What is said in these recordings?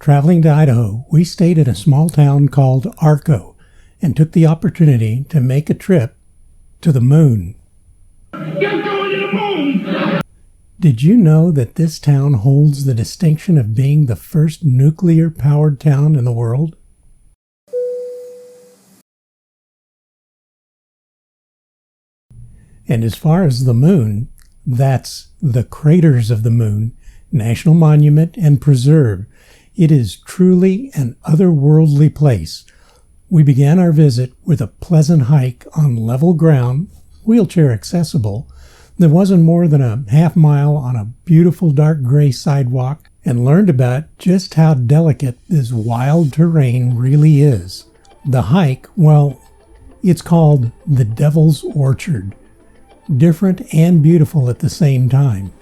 Traveling to Idaho, we stayed in a small town called Arco and took the opportunity to make a trip to the moon. You're going to the moon! Did you know that this town holds the distinction of being the first nuclear-powered town in the world? And as far as the moon, that's the Craters of the Moon, National Monument and Preserve. It is truly an otherworldly place. We began our visit with a pleasant hike on level ground, wheelchair accessible. There wasn't more than a half mile on a beautiful dark gray sidewalk, and learned about just how delicate this wild terrain really is. The hike, well, it's called the Devil's Orchard. Different and beautiful at the same time.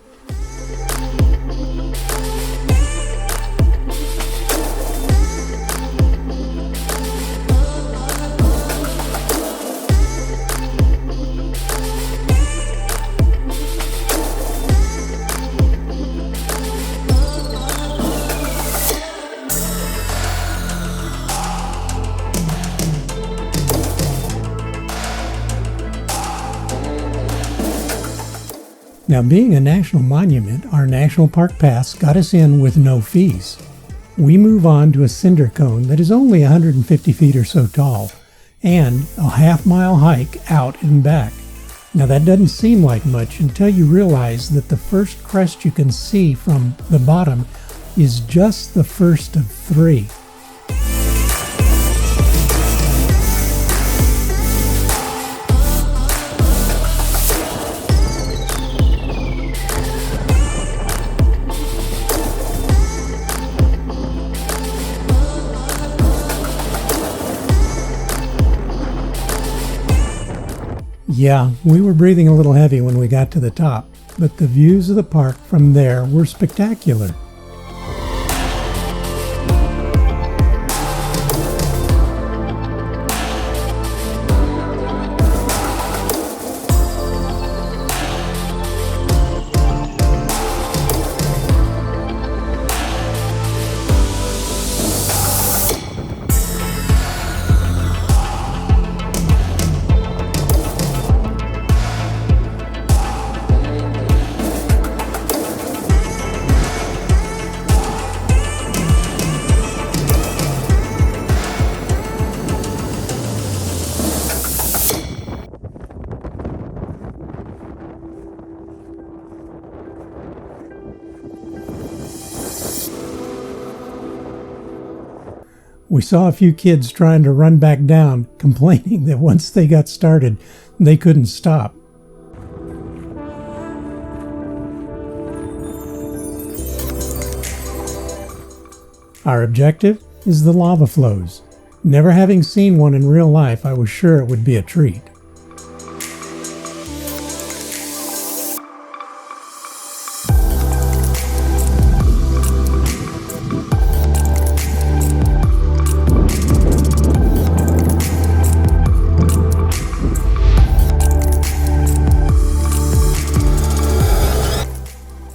Now, being a national monument, our national park pass got us in with no fees. We move on to a cinder cone that is only 150 feet or so tall, and a half-mile hike out and back. Now, that doesn't seem like much until you realize that the first crest you can see from the bottom is just the first of 3. Yeah, we were breathing a little heavy when we got to the top, but the views of the park from there were spectacular. We saw a few kids trying to run back down, complaining that once they got started, they couldn't stop. Our objective is the lava flows. Never having seen one in real life, I was sure it would be a treat.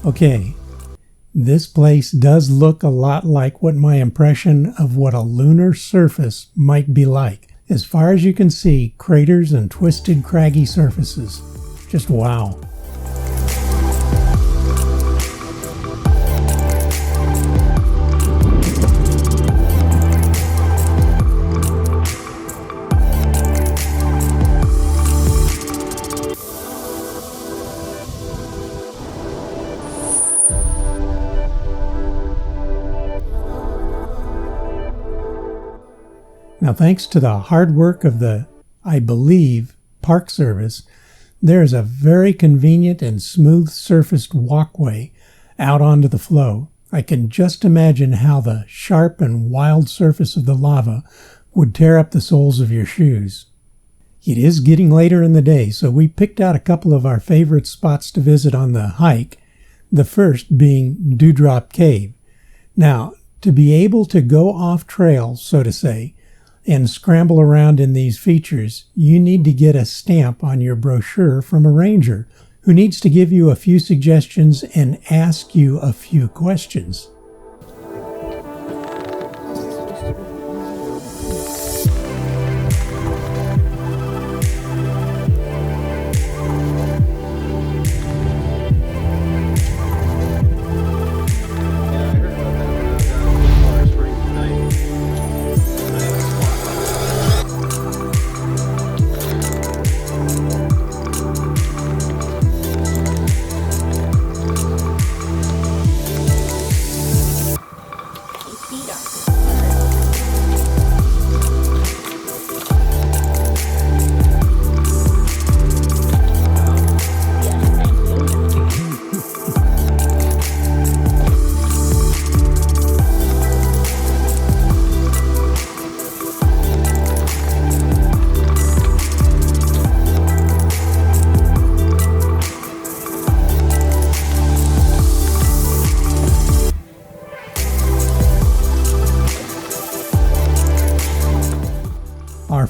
Okay, this place does look a lot like what my impression of what a lunar surface might be like. As far as you can see, craters and twisted, craggy surfaces. Just wow. Now, thanks to the hard work of the, I believe, Park Service, there is a very convenient and smooth-surfaced walkway out onto the flow. I can just imagine how the sharp and wild surface of the lava would tear up the soles of your shoes. It is getting later in the day, so we picked out a couple of our favorite spots to visit on the hike, the first being Dewdrop Cave. Now, to be able to go off trail, so to say, and scramble around in these features, you need to get a stamp on your brochure from a ranger who needs to give you a few suggestions and ask you a few questions.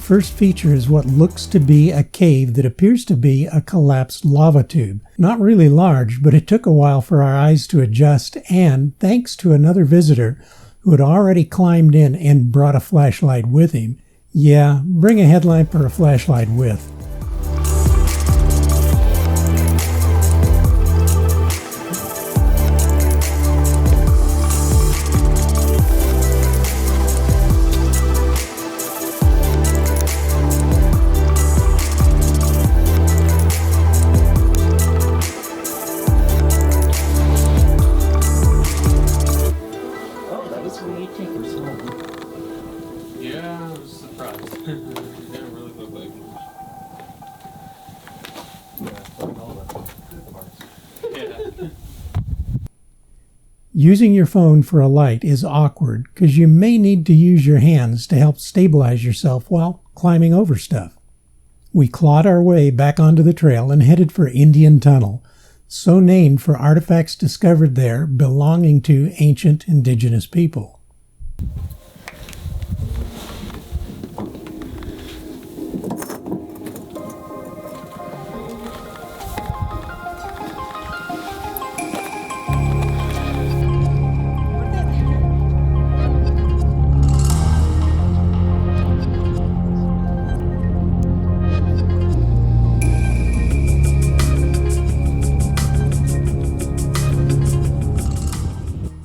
first feature is what looks to be a cave that appears to be a collapsed lava tube. Not really large, but it took a while for our eyes to adjust, and thanks to another visitor who had already climbed in and brought a flashlight with him. Yeah, bring a headlamp or a flashlight with. Yeah, I was surprised. It didn't really look like Yeah. Using your phone for a light is awkward because you may need to use your hands to help stabilize yourself while climbing over stuff. We clawed our way back onto the trail and headed for Indian Tunnel, so named for artifacts discovered there belonging to ancient indigenous people.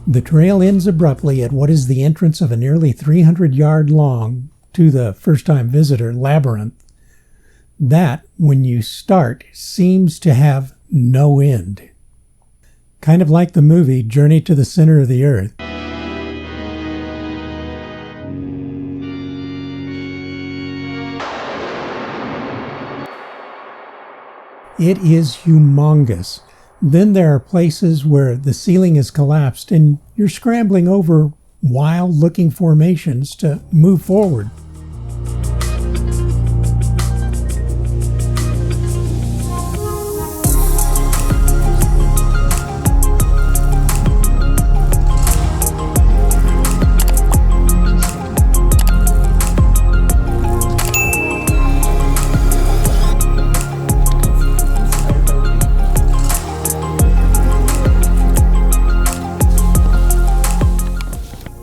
The trail ends abruptly at what is the entrance of a nearly 300-yard long, to the first-time visitor, labyrinth. That, when you start, seems to have no end. Kind of like the movie Journey to the Center of the Earth. It is humongous. Then there are places where the ceiling is collapsed and you're scrambling over wild-looking formations to move forward.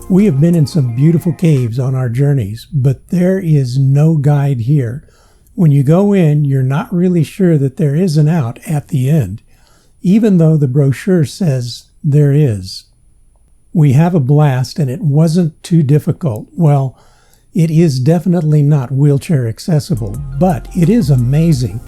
We have been in some beautiful caves on our journeys, but there is no guide here. When you go in, you're not really sure that there is an out at the end, even though the brochure says there is. We have a blast, and it wasn't too difficult. Well, it is definitely not wheelchair accessible, but it is amazing.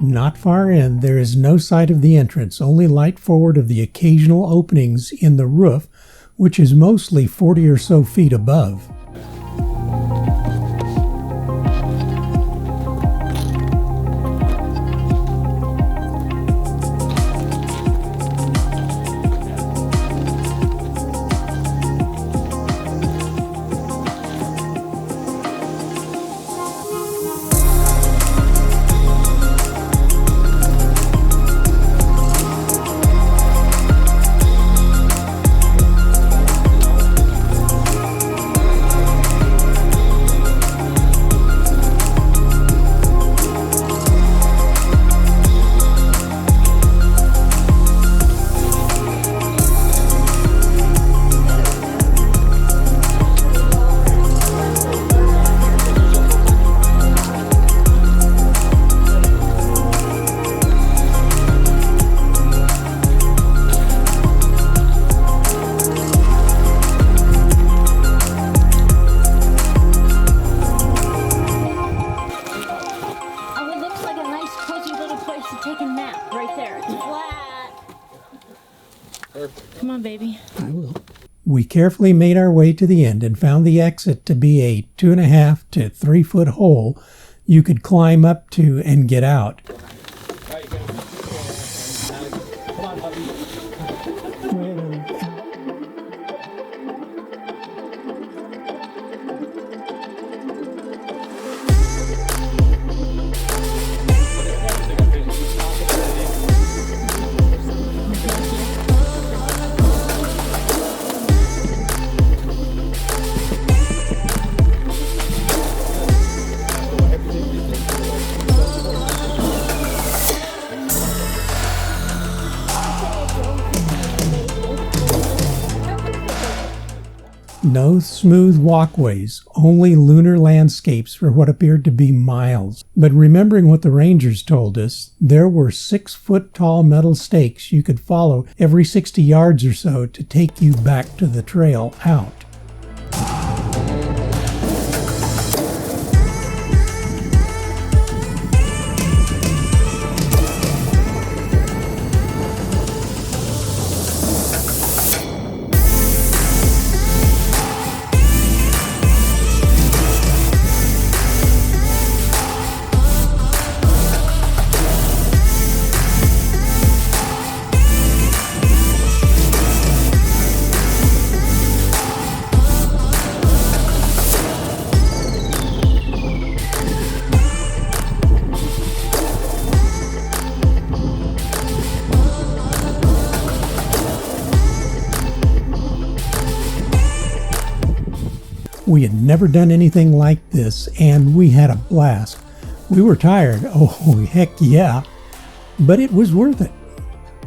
Not far in, there is no sight of the entrance, only light forward of the occasional openings in the roof, which is mostly 40 or so feet above. on, baby. I will. We carefully made our way to the end and found the exit to be a 2.5 to 3 foot hole you could climb up to and get out. Come on, puppy. No smooth walkways, only lunar landscapes for what appeared to be miles. But remembering what the rangers told us, there were 6-foot-tall metal stakes you could follow every 60 yards or so to take you back to the trail out. We had never done anything like this, and we had a blast. We were tired, oh heck yeah, but it was worth it.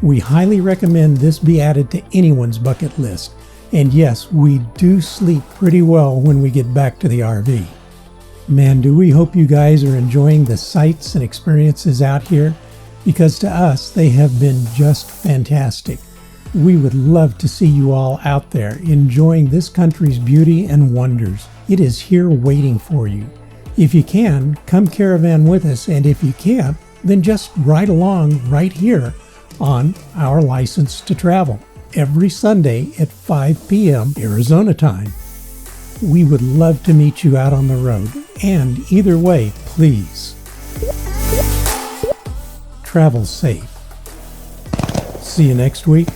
We highly recommend this be added to anyone's bucket list. And yes, we do sleep pretty well when we get back to the RV. Man, do we hope you guys are enjoying the sights and experiences out here, because to us, they have been just fantastic. We would love to see you all out there enjoying this country's beauty and wonders. It is here waiting for you. If you can, come caravan with us, and if you can't, then just ride along right here on our License to Travel every Sunday at 5 p.m. Arizona time. We would love to meet you out on the road, and either way, please travel safe. See you next week.